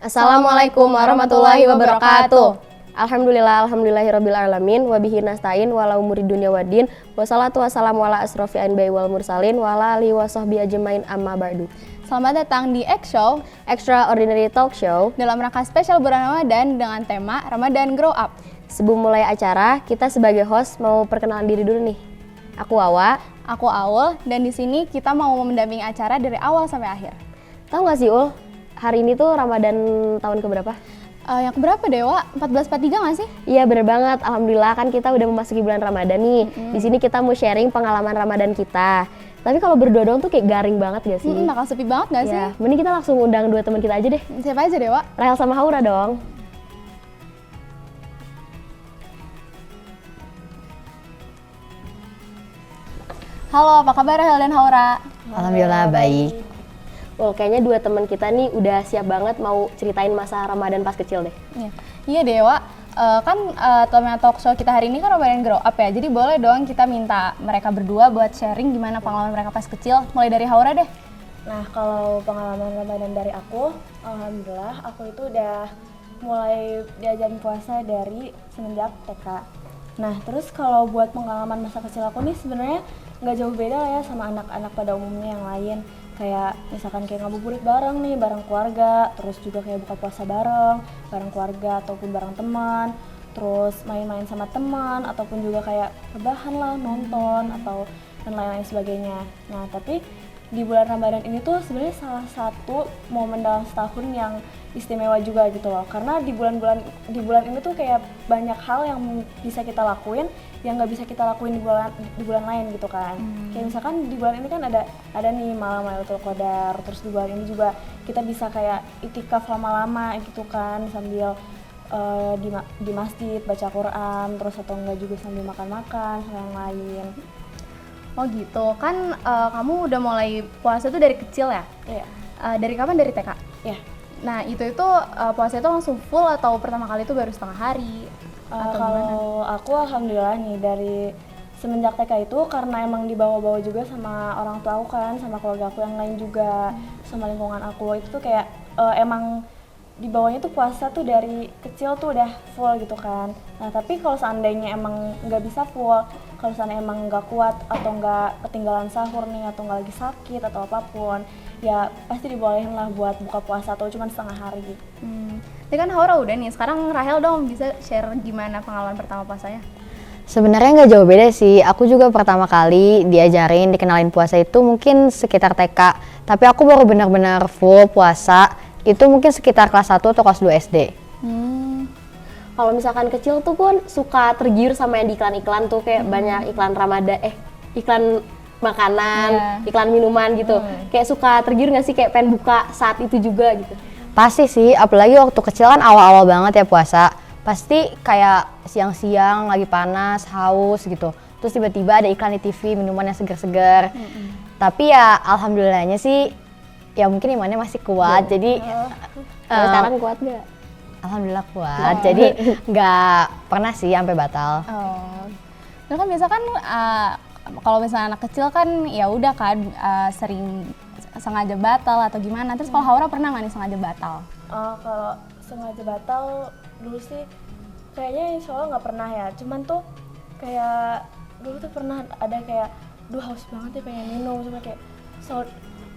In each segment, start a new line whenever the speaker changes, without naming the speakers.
Assalamualaikum warahmatullahi wabarakatuh. Alhamdulillahirabbil alamin wa bihi nasta'in wala umuri dunya waddin. Wassalatu wassalamu ala asrofi anbiya'i wal mursalin wa ala alihi wasahbihi ajmain amma ba'du.
Selamat datang di X Show,
Extraordinary Talk Show,
dalam rangka spesial bulan Ramadan dengan tema Ramadan Grow Up.
Sebelum mulai acara, kita sebagai host mau perkenalan diri dulu nih. Aku Wawa,
Aku Aul, dan di sini kita mau mendampingi acara dari awal sampai akhir.
tahu nggak sih Ul? Hari ini tuh Ramadan tahun keberapa?
Yang keberapa Dewa? 1443 nggak sih?
Iya bener banget, alhamdulillah kan kita udah memasuki bulan Ramadan nih. Di sini kita mau sharing pengalaman Ramadan kita. Tapi kalau berdua doang tuh kayak garing banget gak sih?
Bakal sepi banget nggak sih?
Ya, mending kita langsung undang dua teman kita aja deh.
Siapa aja Dewa?
Rahel sama Haura dong.
Halo, apa kabar Rahel dan Haura?
Alhamdulillah baik.
Kayaknya dua teman kita nih udah siap banget mau ceritain masa Ramadan pas kecil deh.
Iya Dewa, tema talk show kita hari ini kan Ramadan Grow Up ya. Jadi boleh dong kita minta mereka berdua buat sharing gimana pengalaman mereka pas kecil. Mulai dari Haura deh.
Nah, kalau pengalaman Ramadan dari aku, alhamdulillah aku itu udah mulai diajarin puasa dari semenjak TK. Nah, terus kalau buat pengalaman masa kecil aku nih sebenarnya nggak jauh beda lah ya sama anak-anak pada umumnya yang lain. Kayak misalkan kayak ngabuburit bareng nih, bareng keluarga, terus juga kayak buka puasa bareng keluarga ataupun bareng teman, terus main-main sama teman, ataupun juga kayak rebahan lah, nonton, atau dan lain-lain sebagainya. Nah, tapi di bulan Ramadan ini tuh sebenarnya salah satu momen dalam setahun yang istimewa juga gitu loh, karena di bulan ini tuh kayak banyak hal yang bisa kita lakuin yang nggak bisa kita lakuin di bulan lain gitu kan. Kayak misalkan di bulan ini kan ada nih malam Lailatul Qadar, terus di bulan ini juga kita bisa kayak itikaf lama-lama gitu kan sambil di masjid baca Quran, terus atau enggak juga sambil makan-makan sama yang lain.
Oh gitu, kan kamu udah mulai puasa tuh dari kecil ya?
Iya.
Dari kapan? Dari TK?
Iya.
Nah itu puasa itu langsung full atau pertama kali itu baru setengah hari? Atau gimana?
Kalau aku alhamdulillah nih dari semenjak TK itu karena emang dibawa-bawa juga sama orang tua aku kan, sama keluarga aku yang lain juga, sama lingkungan aku itu tuh kayak emang dibawanya tuh puasa tuh dari kecil tuh udah full gitu kan. Nah tapi kalau seandainya emang nggak bisa full, kalau seandainya emang nggak kuat atau nggak ketinggalan sahur nih atau nggak lagi sakit atau apapun, ya pasti dibolehin lah buat buka puasa atau cuma setengah hari.
Ini kan Haura udah nih, sekarang Rahel dong bisa share gimana pengalaman pertama puasanya?
Sebenarnya nggak jauh beda sih. Aku juga pertama kali diajarin, dikenalin puasa itu mungkin sekitar TK. Tapi aku baru benar-benar full puasa itu mungkin sekitar kelas 1 atau kelas 2 SD.
Kalau misalkan kecil tuh pun suka tergiur sama yang di iklan-iklan tuh kayak banyak iklan Ramadan, iklan makanan, iklan minuman gitu. Kayak suka tergiur nggak sih kayak pengen buka saat itu juga gitu?
Pasti sih, apalagi waktu kecil kan awal-awal banget ya puasa. Pasti kayak siang-siang lagi panas, haus gitu. Terus tiba-tiba ada iklan di TV minuman yang segar-segar. Tapi ya alhamdulillahnya sih ya mungkin imannya masih kuat. Jadi
Sekarang kuat nggak?
alhamdulillah kuat. Jadi nggak pernah sih sampai batal.
Nah kan biasa kan kalau misalnya anak kecil kan ya udah kan sering sengaja batal atau gimana. Terus kalau Haura pernah nggak nih sengaja batal?
Kalau sengaja batal dulu sih kayaknya insya Allah nggak pernah ya. Cuman tuh kayak dulu tuh pernah ada kayak, duh haus banget ya pengen minum, cuma kayak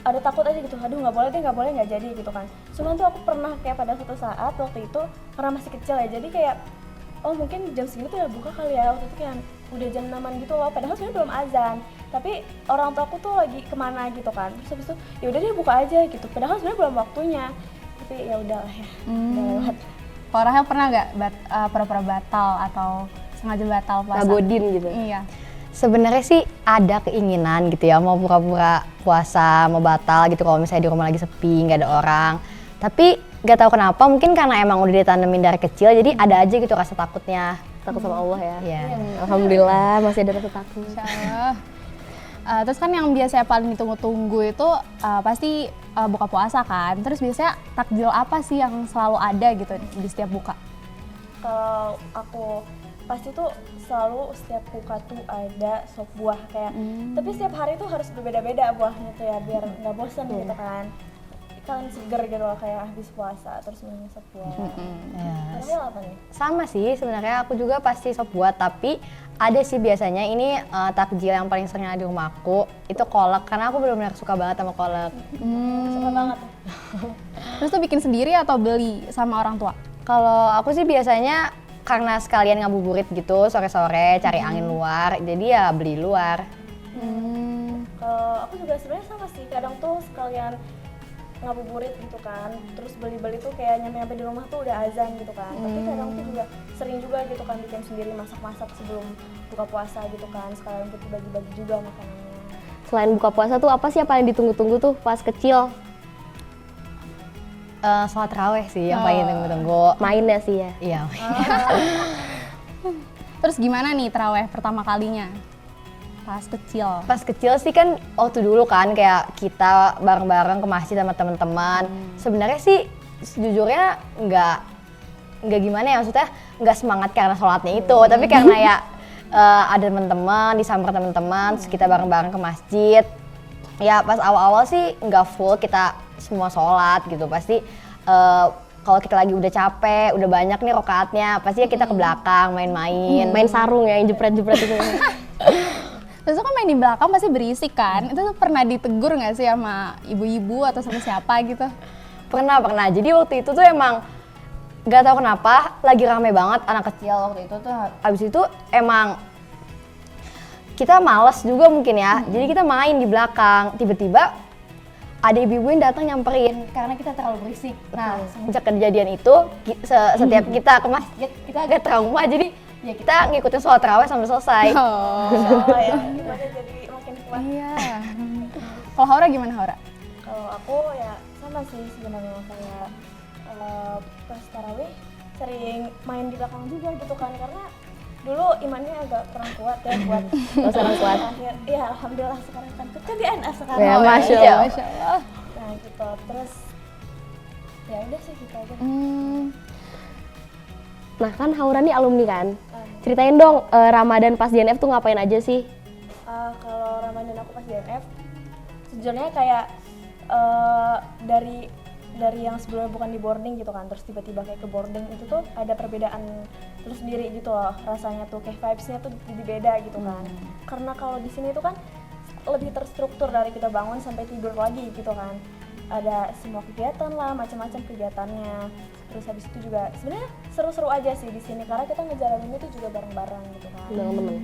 ada takut aja gitu, aduh nggak boleh nggak jadi gitu kan. Cuman tuh aku pernah kayak pada suatu saat waktu itu karena masih kecil ya, jadi kayak oh mungkin jam segini tuh udah buka kali ya, waktu itu kayak udah jam 6-an gitu loh, padahal sebenarnya belum azan. Tapi orang tua aku tuh lagi kemana gitu kan, terus habis itu ya udah deh buka aja gitu, padahal sebenarnya belum waktunya. Tapi ya udahlah ya, udah lewat.
Kalau Rahel pernah nggak pura-pura batal atau sengaja batal puasa?
Nabodin gitu?
Iya.
Sebenarnya sih ada keinginan gitu ya, mau pura-pura puasa, mau batal gitu kalau misalnya di rumah lagi sepi, nggak ada orang. Tapi nggak tahu kenapa, mungkin karena emang udah ditanemin dari kecil, jadi ada aja gitu rasa takutnya.
Takut sama Allah ya?
Iya.
Alhamdulillah masih ada rasa takut.
Insyaallah. Terus kan yang biasanya paling ditunggu-tunggu itu pasti buka puasa kan. Terus biasanya takjil apa sih yang selalu ada gitu di setiap buka?
Kalau aku pasti tuh selalu setiap buka tuh ada sop buah kayak tapi setiap hari tuh harus berbeda-beda buahnya tuh ya biar nggak bosen gitu kan. kalian seger gitu loh kayak habis puasa terus minum sop buah. Karena apa nih?
Sama sih sebenarnya aku juga pasti sop buat, tapi ada sih biasanya ini takjil yang paling sering ada di rumah aku itu kolak, karena aku benar-benar suka banget sama kolak.
Suka banget.
Terus tuh bikin sendiri atau beli sama orang tua?
Kalau aku sih biasanya karena sekalian ngabuburit gitu sore-sore cari angin luar, jadi ya beli luar.
Kalau aku juga sebenarnya sama sih, kadang tuh sekalian ngabuburit gitu kan, terus beli-beli tuh kayak nyampe-nyampe di rumah tuh udah azan gitu kan. Tapi kadang tuh juga sering juga gitu kan bikin sendiri, masak-masak sebelum buka puasa gitu kan, sekalian untuk bagi-bagi juga makanannya.
Selain buka puasa tuh apa sih yang paling ditunggu-tunggu tuh pas kecil?
Sholat raweh sih yang paling tunggu-tunggu.
Mainnya sih ya.
Iya.
Terus gimana nih terawih pertama kalinya? Pas kecil.
Pas kecil sih kan waktu dulu kan kayak kita bareng-bareng ke masjid sama teman-teman. Sebenarnya sih sejujurnya nggak gimana ya, maksudnya nggak semangat karena sholatnya itu, tapi karena ya ada teman-teman, disamper teman-teman, terus kita bareng-bareng ke masjid. Ya pas awal-awal sih nggak full kita semua sholat gitu, pasti kalau kita lagi udah capek, udah banyak nih rokaatnya, pasti ya kita ke belakang main-main.
Main sarung ya, yang jepret-jepret itu.
Terus kan main di belakang pasti berisik kan? Itu tuh pernah ditegur nggak sih sama ibu-ibu atau sama siapa gitu?
Pernah. Jadi waktu itu tuh emang nggak tahu kenapa lagi rame banget anak kecil waktu itu tuh. Abis itu emang kita malas juga mungkin ya. Jadi kita main di belakang. Tiba-tiba ada ibu-ibu yang datang nyamperin karena kita terlalu berisik. Nah, sejak kejadian itu setiap kita ke masjid kita agak trauma. Jadi ya kita ngikutin sholat tarawih sampai selesai.
Insyaallah ya, ibadah jadi makin kuat.
Iya. Kalau Haura gimana Haura?
Kalau aku ya sama sih sebenarnya, kayak pas tarawih sering main di belakang juga gitu kan, karena dulu imannya agak kurang kuat ya buat
Kurang kuat.
Iya, alhamdulillah sekarang kan di NS sekarang.
Ya, Masya
Iya,
Allah.
Masya Allah.
Nah gitu, terus ya udah sih gitu aja.
Nah kan Haura nih alumni kan? Ceritain dong Ramadan pas DNF tuh ngapain aja sih?
Kalau Ramadan aku pas DNF, sejujurnya kayak dari yang sebelumnya bukan di boarding gitu kan, terus tiba-tiba kayak ke boarding, itu tuh ada perbedaan terus sendiri gitu loh, rasanya tuh kayak vibes-nya tuh jadi beda gitu kan. Karena kalau di sini tuh kan lebih terstruktur dari kita bangun sampai tidur lagi gitu kan. Ada semua kegiatan lah, macam-macam kegiatannya. Terus habis itu juga sebenarnya seru-seru aja sih di sini karena kita ngejalanin itu juga bareng-bareng gitu kan.
Bareng temen.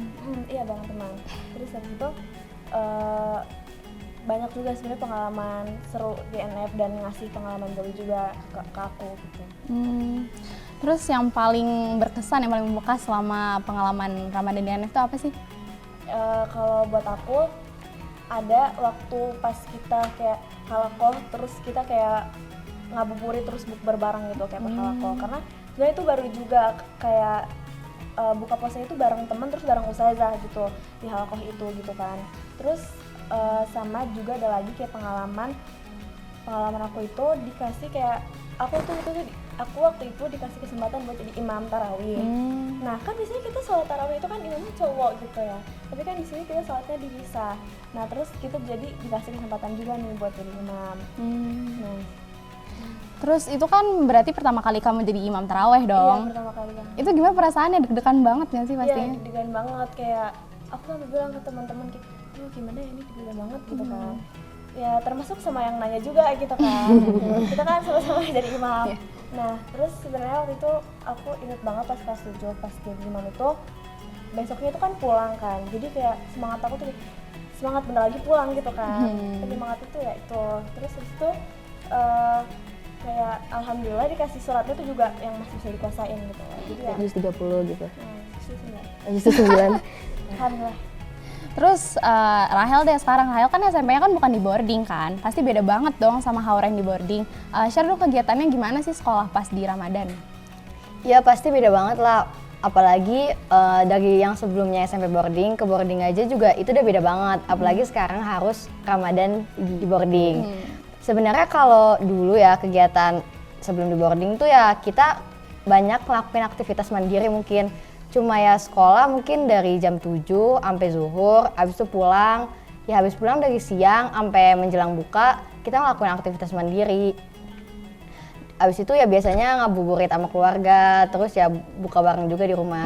Iya, bareng teman. Terus habis itu banyak juga sebenarnya pengalaman seru di NF dan ngasih pengalaman baru juga ke aku gitu.
Terus yang paling berkesan, yang paling membekas selama pengalaman Ramadan di NF itu apa sih?
Kalau buat aku ada waktu pas kita kayak halakoh, terus kita kayak ngabuburit terus berbareng gitu kayak halakoh, karena sebenarnya itu baru juga kayak buka puasa itu bareng teman terus bareng ustazah gitu di halakoh itu gitu kan. Terus sama juga ada lagi kayak pengalaman aku itu dikasih kayak aku waktu itu dikasih kesempatan buat jadi imam tarawih. Nah kan biasanya kita sholat tarawih itu kan imamnya cowok gitu ya, tapi kan di sini kita sholatnya dipisah. Nah terus kita jadi dikasih kesempatan juga nih buat jadi imam. Nah,
Terus itu kan berarti pertama kali kamu jadi imam taraweh dong?
Iya, pertama kali kan.
Itu gimana perasaannya? Deg-degan banget gak sih pastinya?
Iya, deg-degan banget, kayak aku sampai bilang ke teman-teman kayak, "Duh, gimana ya, ini deg-degan banget," gitu kan. Ya termasuk sama yang nanya juga gitu kan. Kita kan sama-sama jadi imam. Nah, terus sebenarnya waktu itu aku inget banget pas kelas 7 pas jadi imam itu, besoknya itu kan pulang kan. Jadi kayak semangat aku tuh semangat bentar lagi pulang gitu kan. Semangat itu ya itu. Terus habis itu kayak alhamdulillah dikasih suratnya tuh juga yang masih bisa dikuasain gitu. Jadi ya
Jus 30 gitu.
Jus 9.
Jus 9.
Alhamdulillah.
Terus Rahel deh sekarang, Rahel kan SMP-nya kan bukan di boarding kan? Pasti beda banget dong sama Haura yang di boarding. Share dong kegiatannya gimana sih sekolah pas di Ramadan?
Ya pasti beda banget lah, apalagi dari yang sebelumnya SMP boarding ke boarding aja juga itu udah beda banget, apalagi sekarang harus Ramadan di boarding. Sebenarnya kalau dulu ya kegiatan sebelum di boarding tuh ya kita banyak ngelakuin aktivitas mandiri mungkin. Cuma ya sekolah mungkin dari jam 7 sampai zuhur, habis itu pulang. Ya habis pulang dari siang sampai menjelang buka, kita ngelakuin aktivitas mandiri. Abis itu ya biasanya ngabuburit sama keluarga, terus ya buka bareng juga di rumah.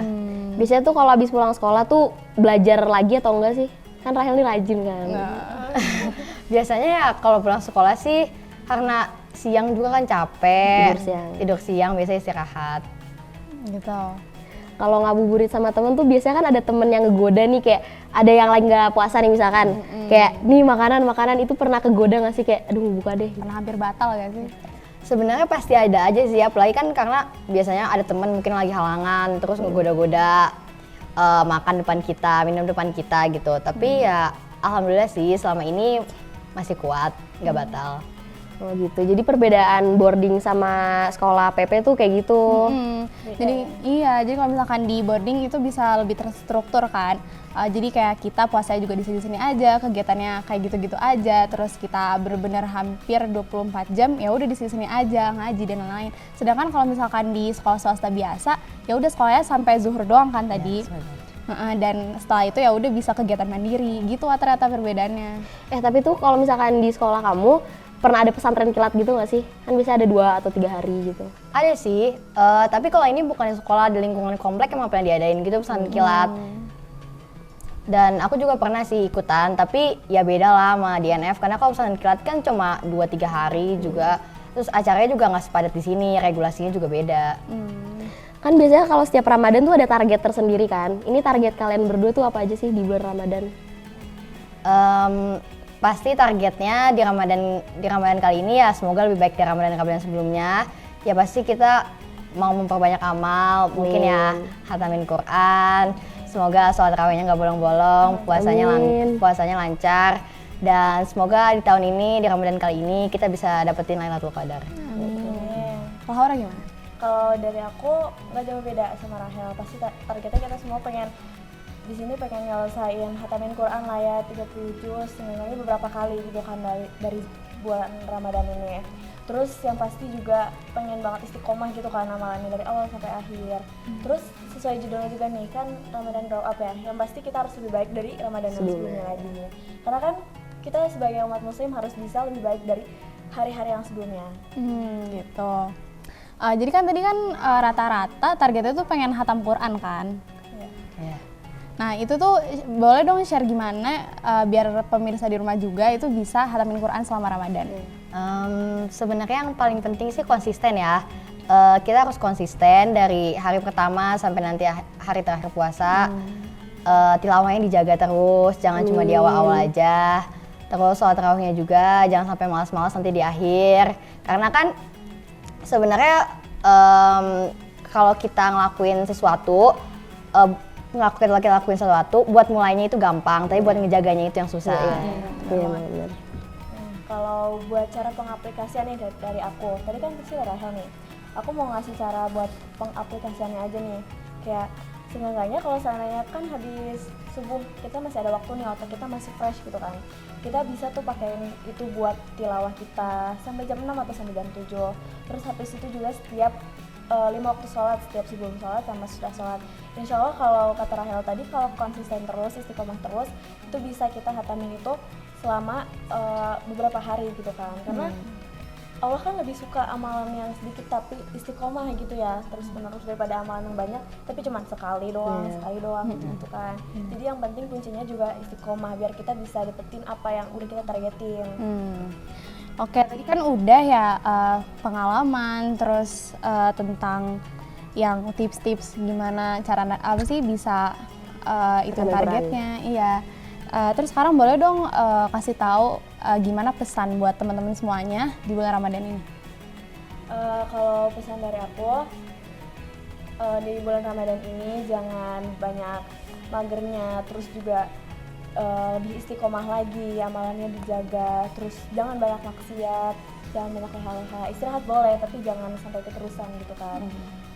Biasanya tuh kalau habis pulang sekolah tuh belajar lagi atau enggak sih? Kan Rahel nih rajin kan.
Biasanya ya kalau pulang sekolah sih karena siang juga kan capek, tidur siang biasanya istirahat.
Gitu.
Kalau ngabuburit sama temen tuh biasanya kan ada temen yang ngegoda nih, kayak ada yang lagi nggak puasa nih misalkan, kayak nih makanan itu pernah kegoda nggak sih, kayak aduh buka deh.
Pernah hampir batal gak sih?
Sebenarnya pasti ada aja sih, apalagi kan karena biasanya ada temen mungkin lagi halangan terus ngegoda-goda makan depan kita, minum depan kita gitu. Tapi ya alhamdulillah sih selama ini masih kuat, nggak batal.
Oh gitu, jadi perbedaan boarding sama sekolah PP tuh kayak gitu.
Jadi jadi kalau misalkan di boarding itu bisa lebih terstruktur kan. Jadi kayak kita puasanya juga di sini-sini aja, kegiatannya kayak gitu-gitu aja, terus kita benar-benar hampir 24 jam ya udah di sini-sini aja, ngaji dan lain-lain. Sedangkan kalau misalkan di sekolah swasta biasa, ya udah sekolahnya sampai zuhur doang kan tadi. Dan setelah itu ya udah bisa kegiatan mandiri gitu ternyata perbedaannya.
Tapi tuh kalau misalkan di sekolah kamu pernah ada pesantren kilat gitu nggak sih? Kan bisa ada 2 atau 3 hari gitu.
Ada sih, tapi kalau ini bukan di sekolah, di lingkungan komplek emang pernah diadain gitu pesantren kilat. Dan aku juga pernah sih ikutan, tapi ya beda lah sama DNF karena kalau pesantren kilat kan cuma 2-3 hari juga. Terus acaranya juga nggak sepadat di sini, regulasinya juga beda.
Kan biasanya kalau setiap Ramadan tuh ada target tersendiri kan. Ini target kalian berdua tuh apa aja sih di bulan Ramadan?
Pasti targetnya di Ramadan kali ini ya semoga lebih baik dari Ramadan sebelumnya. Ya pasti kita mau memperbanyak amal, mungkin ya khatamin Quran. Semoga sholat tarawihnya nggak bolong-bolong, puasanya lancar. Dan semoga di tahun ini, di Ramadan kali ini kita bisa dapetin Lailatul Qadar.
Kalau Haura gimana?
Kalau dari aku nggak jauh beda sama Rahel. Pasti targetnya kita semua pengen di sini pengen nyelesain khatamin Quran lah ya 30 juz, sebenarnya beberapa kali gitu kan dari bulan Ramadan ini. Terus yang pasti juga pengen banget istiqomah gitu kan amalannya dari awal sampai akhir. Terus sesuai judulnya juga nih kan Ramadan Grow Up ya, yang pasti kita harus lebih baik dari Ramadan yang sebelumnya lagi. Karena kan kita sebagai umat muslim harus bisa lebih baik dari hari-hari yang sebelumnya.
Gitu. Jadi kan tadi kan rata-rata targetnya tuh pengen hatam Quran kan?
Iya.
Nah itu tuh boleh dong share gimana biar pemirsa di rumah juga itu bisa hatamin Quran selama Ramadan.
Sebenarnya yang paling penting sih konsisten ya. Kita harus konsisten dari hari pertama sampai nanti hari terakhir puasa. Tilawahnya dijaga terus, jangan cuma di awal-awal aja. Terus sholat tarawihnya juga jangan sampai malas-malas nanti di akhir. Karena kan sebenarnya kalau kita ngelakuin sesuatu, lakuin sesuatu, buat mulainya itu gampang, tapi buat ngejaganya itu yang susah.
Iya benar.
Kalau buat cara pengaplikasiannya dari aku, tadi kan pasti Rahel nih. Aku mau ngasih cara buat pengaplikasiannya aja nih. Kayak seenggaknya kalau seandainya kan habis subuh kita masih ada waktu nih, otak kita masih fresh gitu kan. Kita bisa tuh pakein itu buat tilawah kita sampai jam 6 atau sampai jam 7. Terus habis itu juga setiap 5 waktu sholat, setiap sebelum sholat sama sesudah sholat. Insya Allah kalau kata Rahel tadi, kalau konsisten terus, istiqomah terus, itu bisa kita hatamin itu selama beberapa hari gitu kan. Karena Allah kan lebih suka amalan yang sedikit tapi istiqomah gitu ya, terus menerus daripada amalan yang banyak tapi cuma sekali doang gitu kan. Jadi yang penting kuncinya juga istiqomah biar kita bisa dapetin apa yang udah kita targetin.
Oke, tadi kan udah ya pengalaman, terus tentang yang tips-tips gimana cara apa sih bisa itu targetnya, iya. Terus sekarang boleh dong kasih tahu gimana pesan buat teman-teman semuanya di bulan Ramadan ini?
Kalau pesan dari aku di bulan Ramadan ini jangan banyak magernya, terus juga lebih istiqomah lagi, amalannya dijaga, terus jangan banyak maksiat, jangan banyak leha-leha, istirahat boleh tapi jangan sampai keterusan gitu kan.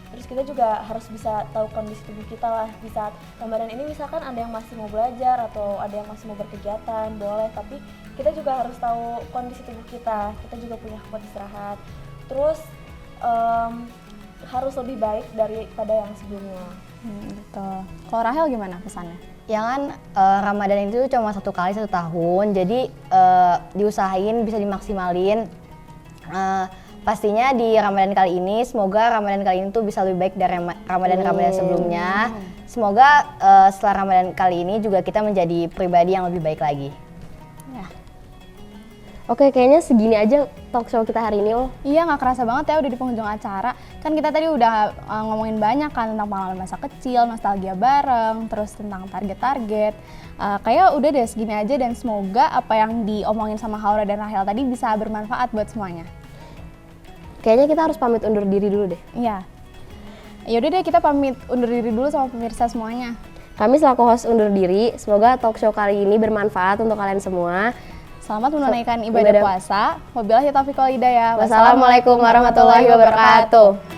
Terus kita juga harus bisa tahu kondisi tubuh kita lah, di saat Ramadan ini misalkan ada yang masih mau belajar atau ada yang masih mau berkegiatan, boleh, tapi kita juga harus tahu kondisi tubuh kita juga punya hak buat istirahat. Terus harus lebih baik daripada yang sebelumnya.
Gitu. Kalau Rahel gimana pesannya?
Ya kan Ramadan itu cuma 1 kali 1 tahun, jadi diusahain bisa dimaksimalin. Pastinya di Ramadan kali ini, semoga Ramadan kali ini tuh bisa lebih baik dari Ramadan-Ramadan sebelumnya. Semoga setelah Ramadan kali ini juga kita menjadi pribadi yang lebih baik lagi.
Ya.
Oke, kayaknya segini aja talk show kita hari ini, Ul.
Iya, nggak kerasa banget ya udah di penghujung acara. Kan kita tadi udah ngomongin banyak kan tentang pengalaman masa kecil, nostalgia bareng, terus tentang target-target. Kayak udah deh segini aja dan semoga apa yang diomongin sama Haura dan Rahel tadi bisa bermanfaat buat semuanya.
Kayaknya kita harus pamit undur diri dulu deh.
Iya. Yaudah deh, kita pamit undur diri dulu sama pemirsa semuanya.
Kami selaku host undur diri, semoga talk show kali ini bermanfaat untuk kalian semua.
Selamat menunaikan ibadah puasa. Wabillahi taufiq wal hidayah.
Wassalamualaikum warahmatullahi wabarakatuh.